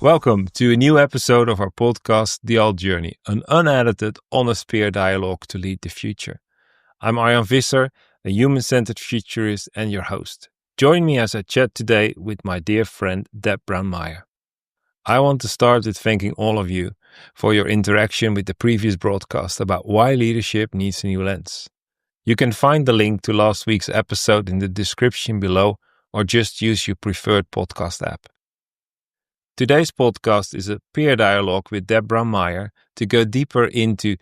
Welcome to a new episode of our podcast, The Alt Journey, an unedited, honest peer dialogue to lead the future. I'm Arjan Visser, a human-centered futurist and your host. Join me as I chat today with my dear friend, Brown-Maher. I want to start with thanking all of you for your interaction with the previous broadcast about why leadership needs a new lens. You can find the link to last week's episode in the description below, or just use your preferred podcast app. Today's podcast is a peer dialogue with Brown-Maher to go deeper into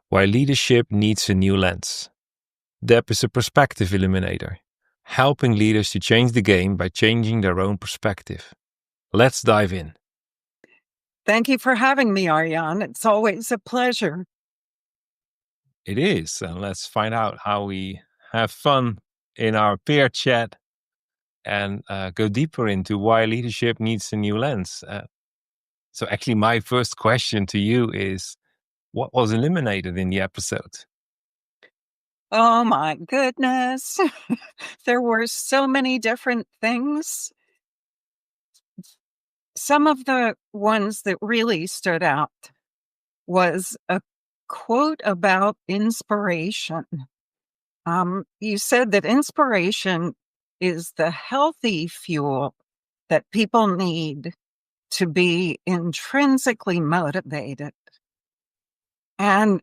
why leadership needs a new lens. Deb is a perspective illuminator, helping leaders to change the game by changing their own perspective. Let's dive in. Thank you for having me, Arjan. It's always a pleasure. It is, and let's find out how we have fun in our peer chat and go deeper into why leadership needs a new lens. So actually, my first question to you is, what was eliminated in the episode? Oh my goodness. There were so many different things. Some of the ones that really stood out was a quote about inspiration. You said that inspiration is the healthy fuel that people need to be intrinsically motivated. And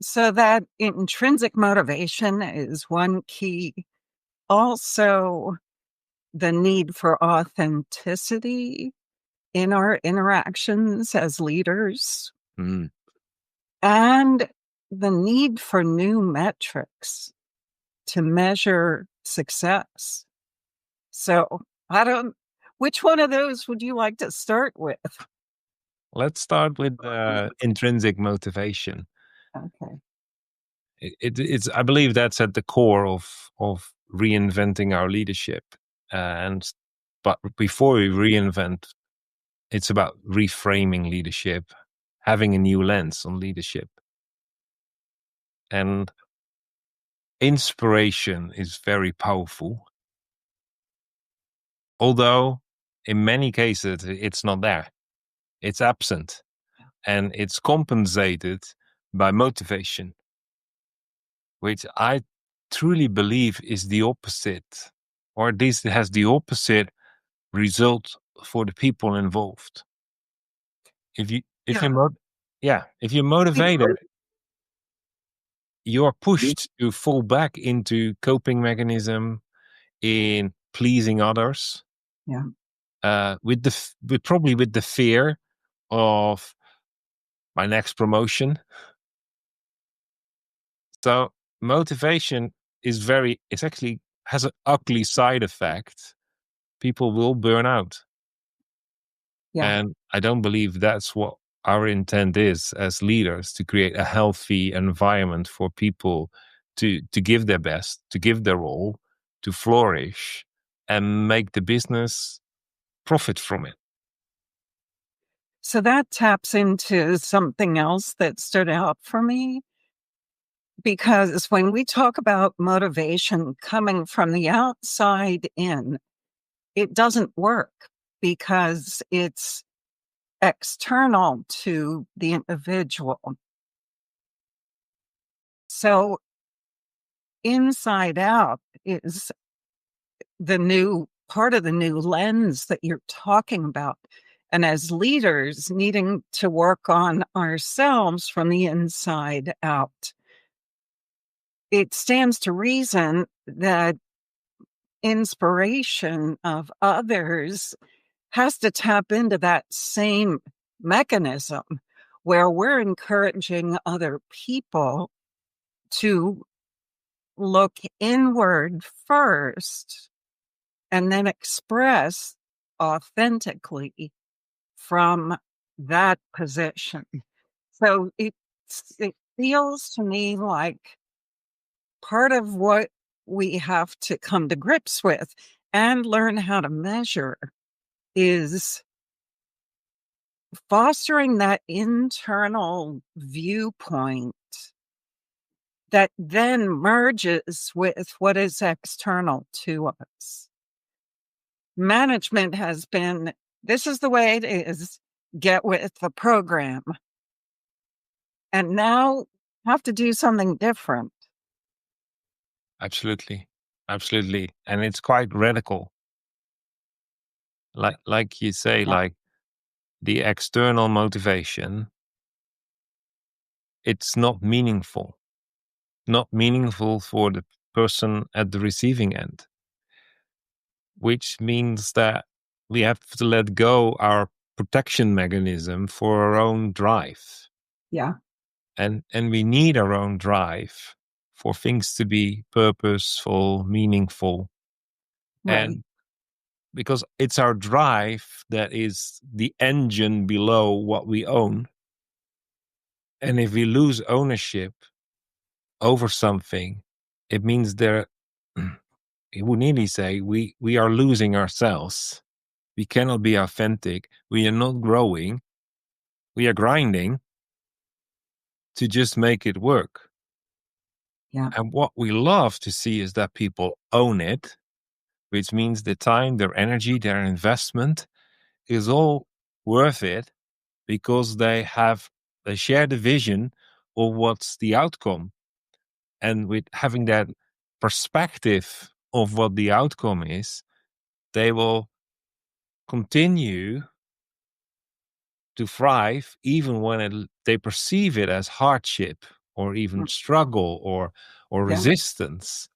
so that intrinsic motivation is one key. Also, the need for authenticity in our interactions as leaders. And the need for new metrics to measure success. So which one of those would you like to start with? Let's start with intrinsic motivation. Okay. It's I believe that's at the core of reinventing our leadership. But before we reinvent, it's about reframing leadership, having a new lens on leadership. And inspiration is very powerful. Although in many cases it's not there. It's absent. And it's compensated by motivation, which I truly believe is the opposite, or at least it has the opposite result for the people involved. If you're motivated, you're pushed to fall back into coping mechanism, in pleasing others. With the fear of my next promotion. So motivation it actually has an ugly side effect. People will burn out. And I don't believe that's what our intent is as leaders, to create a healthy environment for people to give their best, to give their all, to flourish and make the business profit from it. So that taps into something else that stood out for me. Because when we talk about motivation coming from the outside in, it doesn't work because it's external to the individual. So inside out is the new part of the new lens that you're talking about. And as leaders, needing to work on ourselves from the inside out. It stands to reason that inspiration of others has to tap into that same mechanism where we're encouraging other people to look inward first and then express authentically from that position. So it feels to me like part of what we have to come to grips with and learn how to measure is fostering that internal viewpoint that then merges with what is external to us. Management has been This is the way it is. Get with the program. And now have to do something different. Absolutely. Absolutely. And it's quite radical. Like you say, Yeah. like the external motivation, it's not meaningful. Not meaningful for the person at the receiving end, which means that we have to let go our protection mechanism for our own drive. Yeah. And we need our own drive for things to be purposeful, meaningful. Right. And because it's our drive that is the engine below what we own. And if we lose ownership over something, it means there, it would nearly say we are losing ourselves. We cannot be authentic. We are not growing. We are grinding to just make it work. Yeah. And what we love to see is that people own it, which means the time, their energy, their investment is all worth it because they share the vision of what's the outcome. And with having that perspective of what the outcome is, they will continue to thrive even when they perceive it as hardship or even struggle or Yeah. resistance.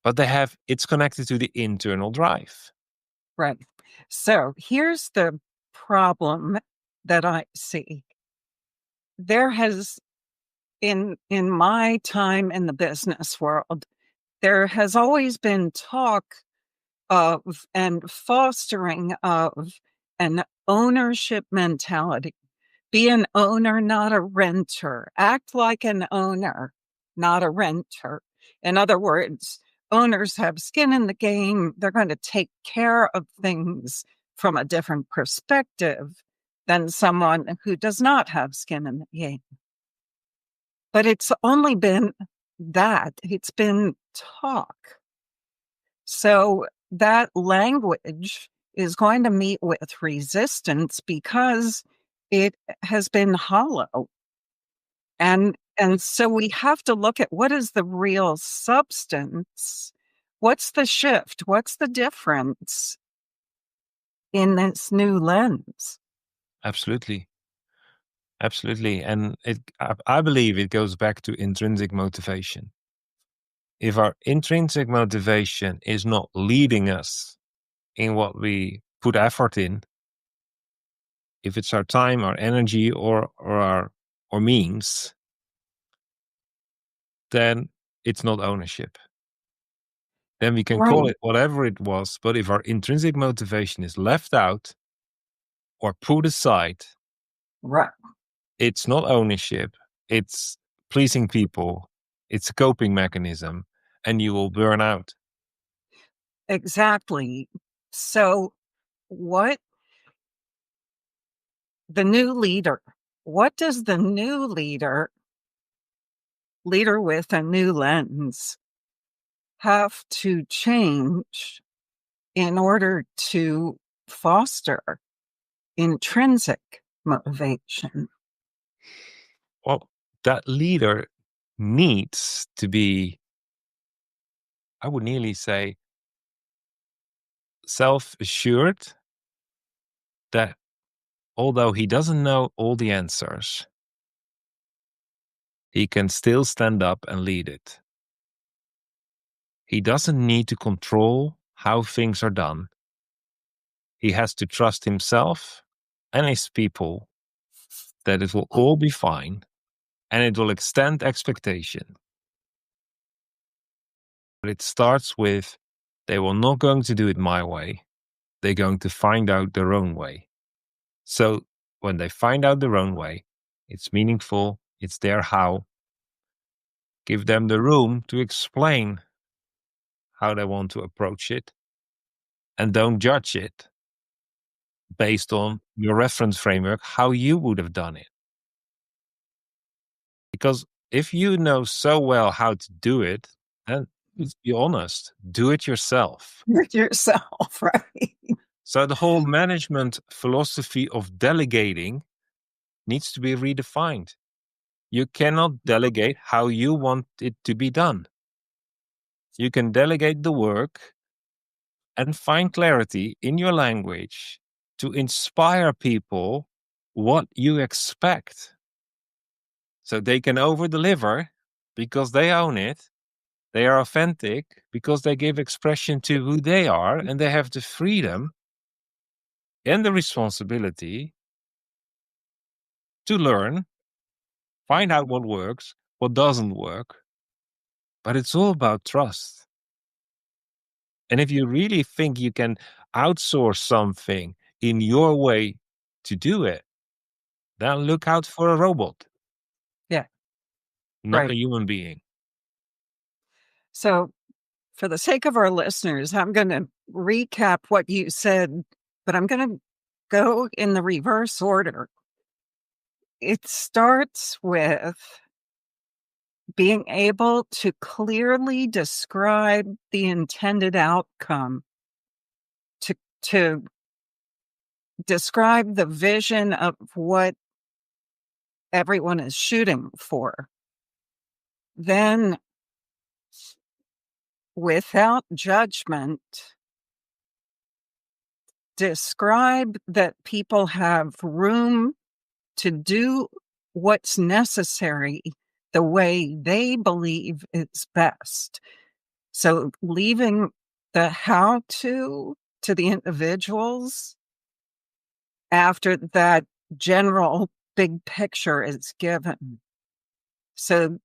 But it's connected to the internal drive. Right. So here's the problem that I see. There has, in my time in the business world, there has always been talk of and fostering of an ownership mentality. Be an owner, not a renter. Act like an owner, not a renter. In other words, owners have skin in the game. They're going to take care of things from a different perspective than someone who does not have skin in the game. But it's only been that. It's been talk. So that language is going to meet with resistance because it has been hollow. And so we have to look at what is the real substance. What's the shift? What's the difference in this new lens? Absolutely. Absolutely. And I believe it goes back to intrinsic motivation. If our intrinsic motivation is not leading us in what we put effort in, if it's our time, our energy, or our means, then it's not ownership. Then we can call Right. it whatever it was. But if our intrinsic motivation is left out or put aside, Right. it's not ownership. It's pleasing people. It's a coping mechanism, and you will burn out. Exactly. So what the new leader, what does the new leader with a new lens have to change in order to foster intrinsic motivation? Well, that leader needs to be, I would nearly say, self-assured that although he doesn't know all the answers, he can still stand up and lead it. He doesn't need to control how things are done. He has to trust himself and his people that it will all be fine and it will extend expectation. But it starts with they were not going to do it my way. They're going to find out their own way. So when they find out their own way, it's meaningful, it's their how. Give them the room to explain how they want to approach it and don't judge it based on your reference framework, how you would have done it. Because if you know so well how to do it, then let's be honest, do it yourself. Yourself, right? So the whole management philosophy of delegating needs to be redefined. You cannot delegate how you want it to be done. You can delegate the work and find clarity in your language to inspire people what you expect. So they can over deliver because they own it. They are authentic because they give expression to who they are, and they have the freedom and the responsibility to learn, find out what works, what doesn't work. But it's all about trust. And if you really think you can outsource something in your way to do it, then look out for a robot. Yeah. Not a Right. human being. So, for the sake of our listeners, I'm going to recap what you said, but I'm going to go in the reverse order. It starts with being able to clearly describe the intended outcome, to describe the vision of what everyone is shooting for. Then, without judgment, describe that people have room to do what's necessary the way they believe it's best. So leaving the how to the individuals after that general big picture is given. So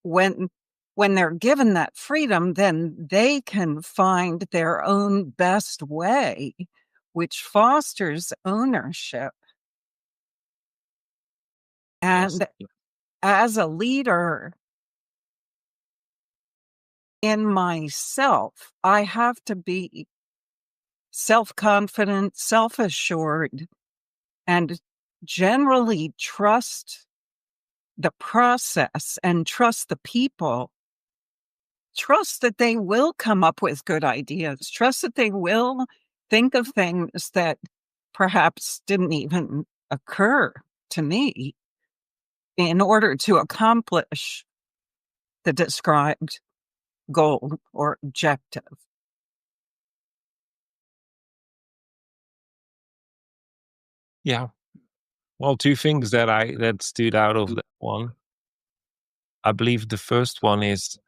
when they're given that freedom, then they can find their own best way, which fosters ownership. Yes. And as a leader in myself, I have to be self-confident, self-assured, and generally trust the process and trust the people. Trust that they will come up with good ideas. Trust that they will think of things that perhaps didn't even occur to me in order to accomplish the described goal or objective. Yeah. Well, two things that stood out of that one. I believe the first one is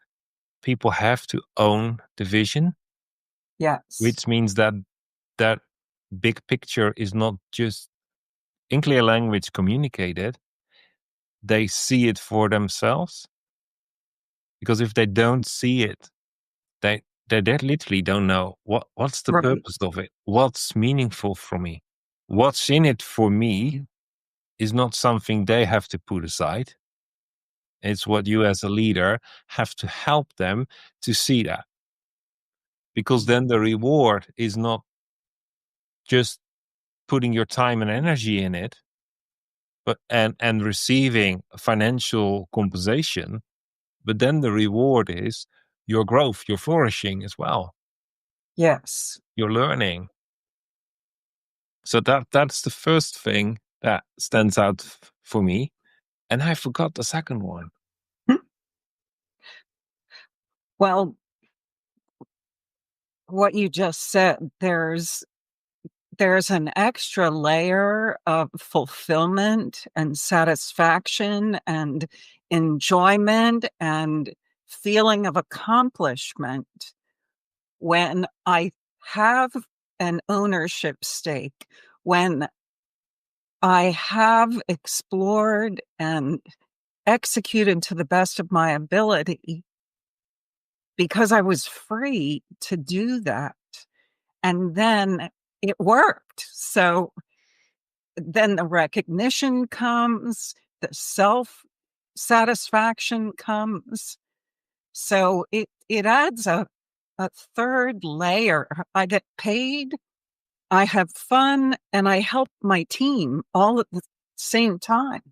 people have to own the vision, Yes. which means that that big picture is not just in clear language communicated. They see it for themselves. Because if they don't see it, they literally don't know what's the Right. purpose of it, what's meaningful for me, what's in it for me is not something they have to put aside. It's what you as a leader have to help them to see that. Because then the reward is not just putting your time and energy in it, but and receiving financial compensation, but then the reward is your growth, your flourishing as well, Yes. your learning. So that's the first thing that stands out for me. And I forgot the second one. Well, what you just said, there's an extra layer of fulfillment and satisfaction and enjoyment and feeling of accomplishment when I have an ownership stake, when I have explored and executed to the best of my ability because I was free to do that. And then it worked. So then the recognition comes, the self satisfaction comes. So it adds a third layer. I get paid, I have fun, and I help my team all at the same time.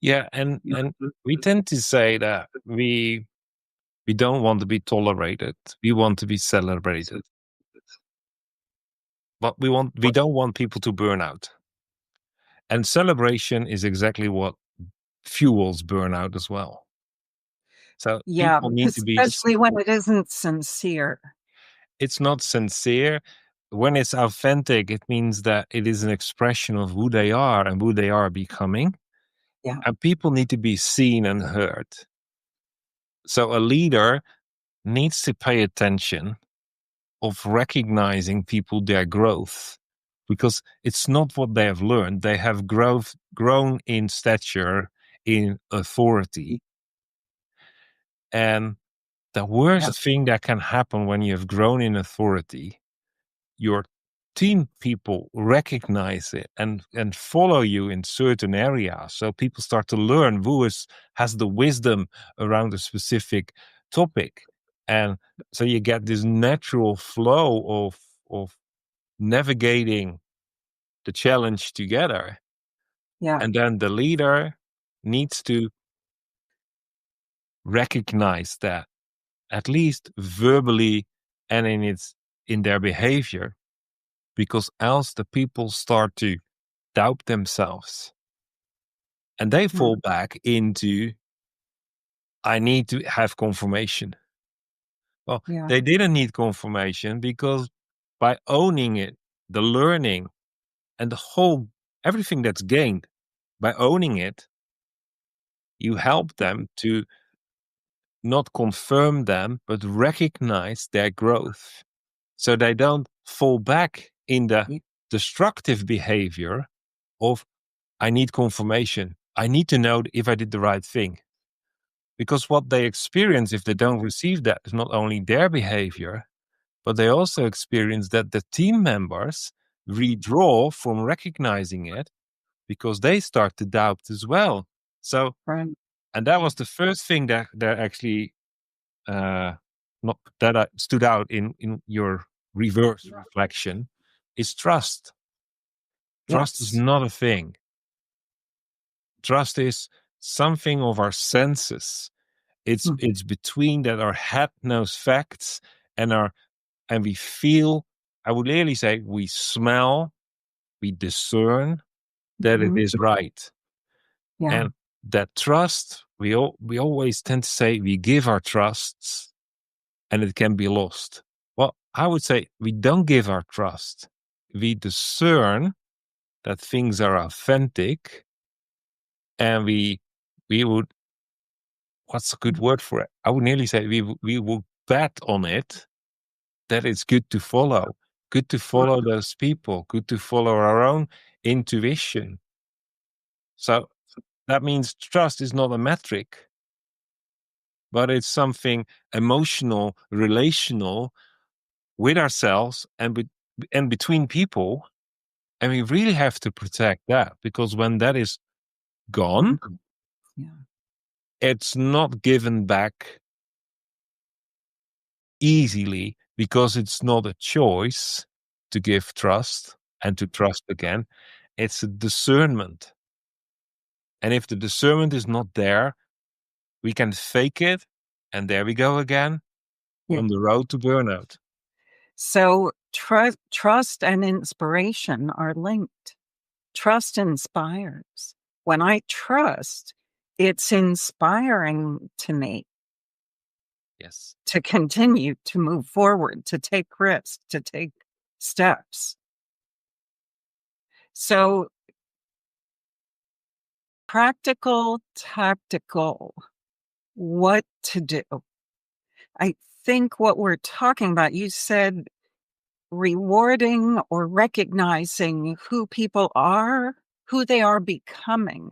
Yeah, and we tend to say that we don't want to be tolerated. We want to be celebrated. but we don't want people to burn out. And celebration is exactly what fuels burnout as well. So Yeah, people need to be, especially when it isn't sincere. it's not sincere. When it's authentic, it means that it is an expression of who they are and who they are becoming. Yeah, And people need to be seen and heard. So a leader needs to pay attention of recognizing people, their growth, because it's not what they have learned. They have grown in stature, in authority. And the worst thing that can happen when you have grown in authority, your team people recognize it and follow you in certain areas. So people start to learn who has the wisdom around a specific topic. And so you get this natural flow of navigating the challenge together. yeah, And then the leader needs to recognize that, at least verbally and in their behavior, because else the people start to doubt themselves and they yeah, fall back into, I need to have confirmation. Well, yeah, they didn't need confirmation because by owning it, the learning and the whole everything that's gained by owning it, you help them to not confirm them, but recognize their growth. So they don't fall back in the yeah, destructive behavior of, I need confirmation. I need to know if I did the right thing. Because what they experience if they don't receive that is not only their behavior, but they also experience that the team members withdraw from recognizing it because they start to doubt as well. So, right. and that was the first thing that actually not that stood out in your reverse reflection is trust. Trust is Yes. not a thing. Trust is something of our senses. Mm, It's between that our head knows facts and we feel, I would really say we smell, we discern that it mhm, is right. yeah, And that trust, we always tend to say we give our trusts and it can be lost. Well, I would say we don't give our trust. We discern that things are authentic and we would, what's a good word for it? I would nearly say we would bet on it that it's good to follow those people, good to follow our own intuition. So that means trust is not a metric, but it's something emotional, relational with ourselves and between people. And we really have to protect that because when that is gone, yeah, it's not given back easily because it's not a choice to give trust and to trust again. It's a discernment. And if the discernment is not there, we can fake it. And there we go again yeah. on the road to burnout. So trust and inspiration are linked. Trust inspires. When I trust, it's inspiring to me Yes. to continue to move forward, to take risks, to take steps. So practical, tactical, what to do. I think what we're talking about, you said rewarding or recognizing who people are, who they are becoming.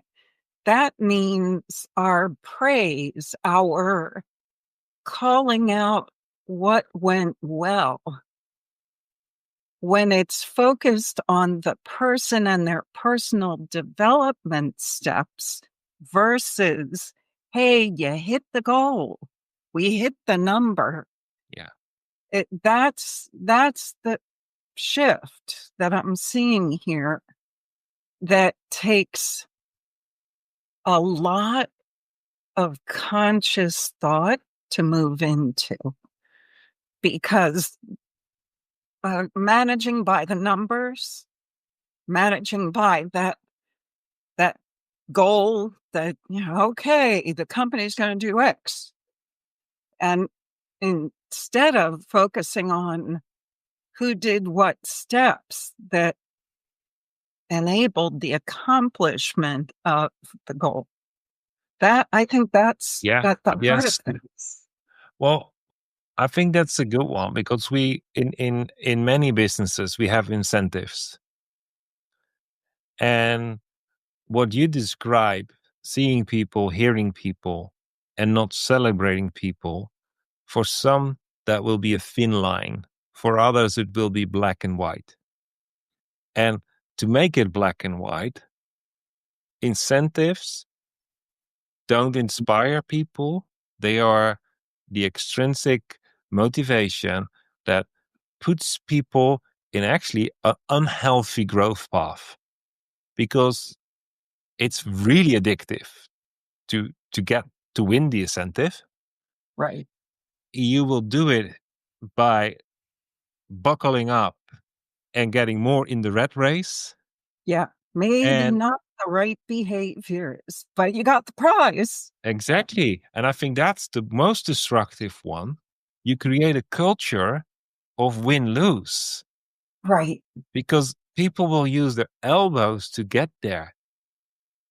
That means our praise, our calling out what went well. When it's focused on the person and their personal development steps versus, hey, you hit the goal, we hit the number. Yeah. That's the shift that I'm seeing here that takes a lot of conscious thought to move into, because managing by the numbers, managing by that goal that, okay, the company's going to do X. And instead of focusing on who did what steps that enabled the accomplishment of the goal. I think that's at the heart of things. Well, I think that's a good one because we in many businesses we have incentives. And what you describe, seeing people, hearing people, and not celebrating people, for some that will be a thin line. For others it will be black and white. And to make it black and white, incentives don't inspire people. They are the extrinsic motivation that puts people in actually an unhealthy growth path, because it's really addictive to get to win the incentive. Right. You will do it by buckling up and getting more in the rat race. Yeah. Maybe And not the right behaviors, but you got the prize. exactly. And I think that's the most destructive one. You create a culture of win-lose. Right. Because people will use their elbows to get there.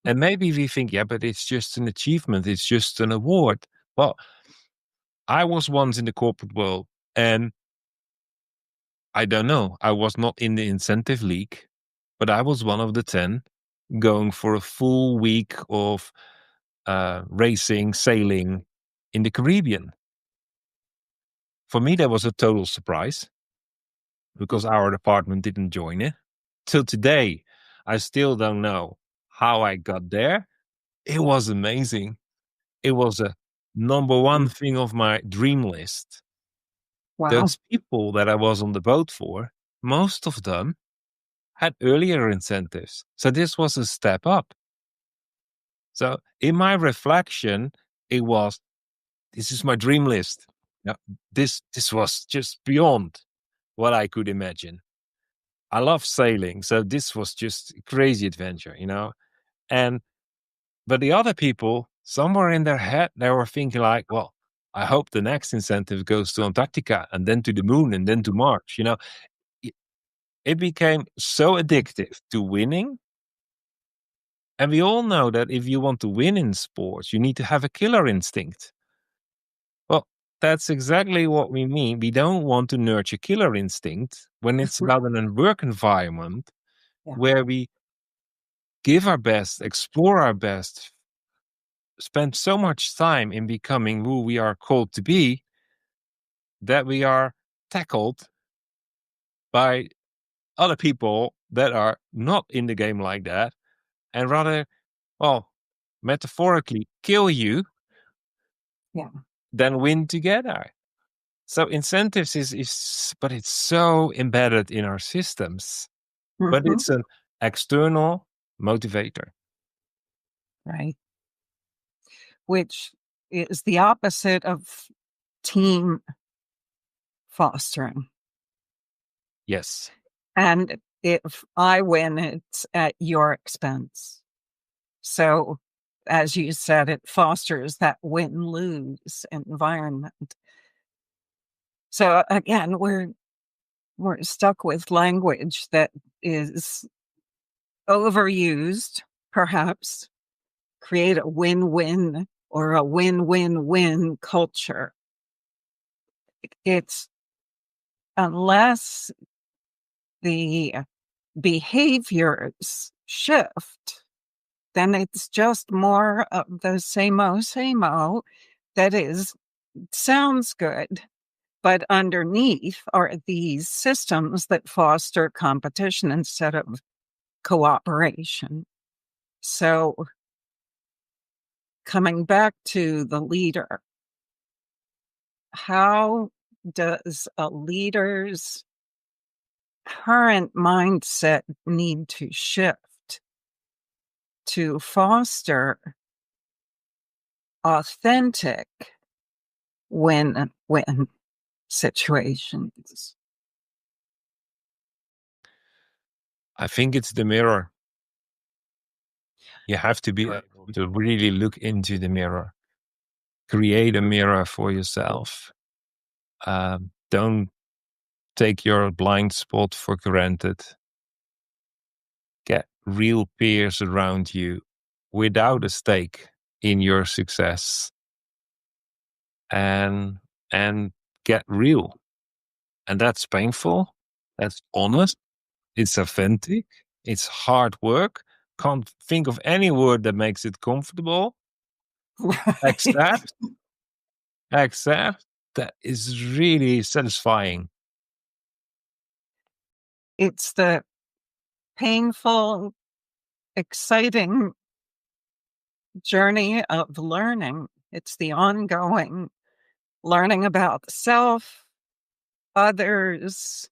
And maybe we think, yeah, but it's just an achievement. It's just an award. Well, I was once in the corporate world and I don't know. I was not in the incentive league, but I was one of the 10 going for a full week of racing, sailing in the Caribbean. For me, that was a total surprise because our department didn't join it. Till today, I still don't know how I got there. It was amazing. It was a number one thing of my dream list. Wow. Those people that I was on the boat for, most of them had earlier incentives. So this was a step up. So in my reflection, this is my dream list. Yeah, this was just beyond what I could imagine. I love sailing, so this was just a crazy adventure, But the other people, somewhere in their head, they were thinking like, well, I hope the next incentive goes to Antarctica and then to the moon and then to Mars. It became so addictive to winning. And we all know that if you want to win in sports, you need to have a killer instinct. Well, that's exactly what we mean. We don't want to nurture killer instinct when it's about a work environment where we give our best, explore our best, spend so much time in becoming who we are called to be, that we are tackled by other people that are not in the game like that and rather, well, metaphorically kill you than win together. So incentives but it's so embedded in our systems, but it's an external motivator. Right. Which is the opposite of team fostering. Yes. And if I win, it's at your expense. So, as you said, it fosters that win-lose environment. So again, we're stuck with language that is overused, perhaps, create a win-win or a win-win-win culture. It's unless the behaviors shift, then it's just more of the same-o, that sounds good, but underneath are these systems that foster competition instead of cooperation. So coming back to the leader, how does a leader's current mindset need to shift to foster authentic win-win situations? I think it's the mirror. You have to be able to really look into the mirror. Create a mirror for yourself. Don't take your blind spot for granted. Get real peers around you without a stake in your success. And get real. And that's painful. That's honest. It's authentic. It's hard work. Can't think of any word that makes it comfortable. Right. Accept. That is really satisfying. It's the painful, exciting journey of learning. It's the ongoing learning about self, others,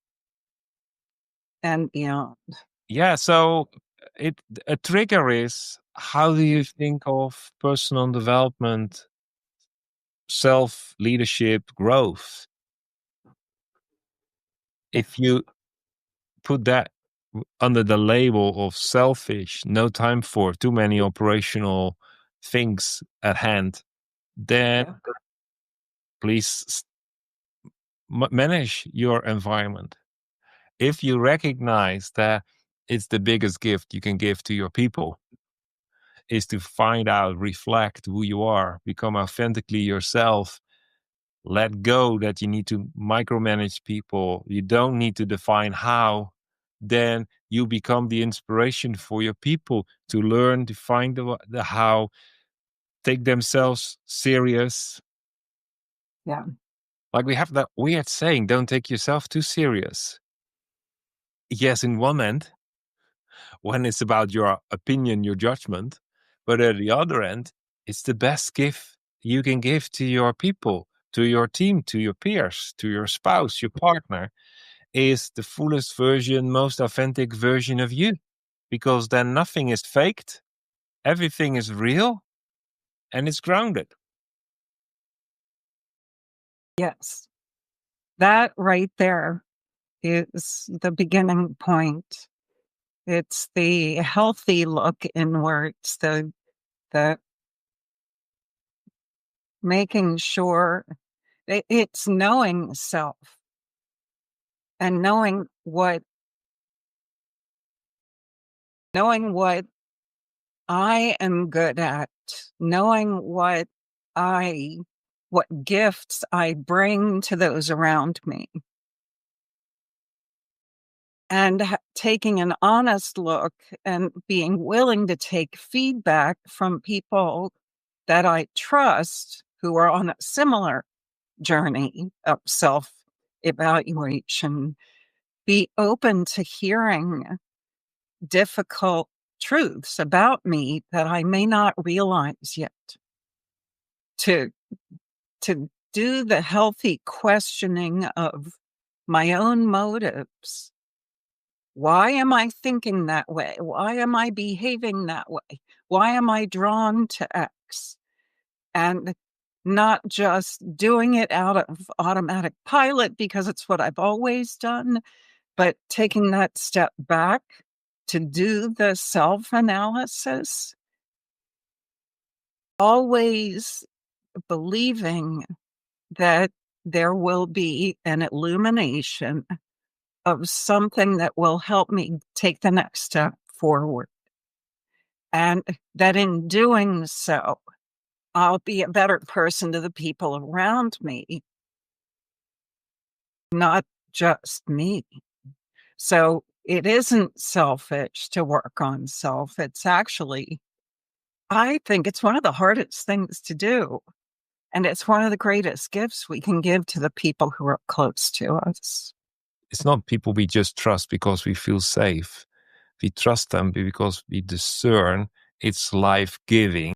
and beyond. Yeah, so a trigger is, how do you think of personal development, self-leadership, growth? If you put that under the label of selfish, no time for too many operational things at hand, then Yeah. please manage your environment. If you recognize that it's the biggest gift you can give to your people, is to find out, reflect who you are, become authentically yourself, let go that you need to micromanage people, you don't need to define how, then you become the inspiration for your people to learn, to find the how, take themselves serious. Yeah. Like we have that weird saying, don't take yourself too serious. Yes, in one end, when it's about your opinion, your judgment, but at the other end, it's the best gift you can give to your people, to your team, to your peers, to your spouse, your partner, is the fullest version, most authentic version of you. Because then nothing is faked, everything is real, and it's grounded. Yes. That right there is the beginning point. It's the healthy look inwards, the making sure it's knowing self and knowing what I am good at, knowing what gifts I bring to those around me. And taking an honest look and being willing to take feedback from people that I trust who are on a similar journey of self-evaluation. Be open to hearing difficult truths about me that I may not realize yet. To do the healthy questioning of my own motives. Why am I thinking that way? Why am I behaving that way? Why am I drawn to X? And not just doing it out of automatic pilot because it's what I've always done, but taking that step back to do the self-analysis. Always believing that there will be an illumination of something that will help me take the next step forward. And that in doing so, I'll be a better person to the people around me, not just me. So it isn't selfish to work on self. It's actually, I think it's one of the hardest things to do. And it's one of the greatest gifts we can give to the people who are close to us. It's not people we just trust because we feel safe. We trust them because we discern it's life-giving.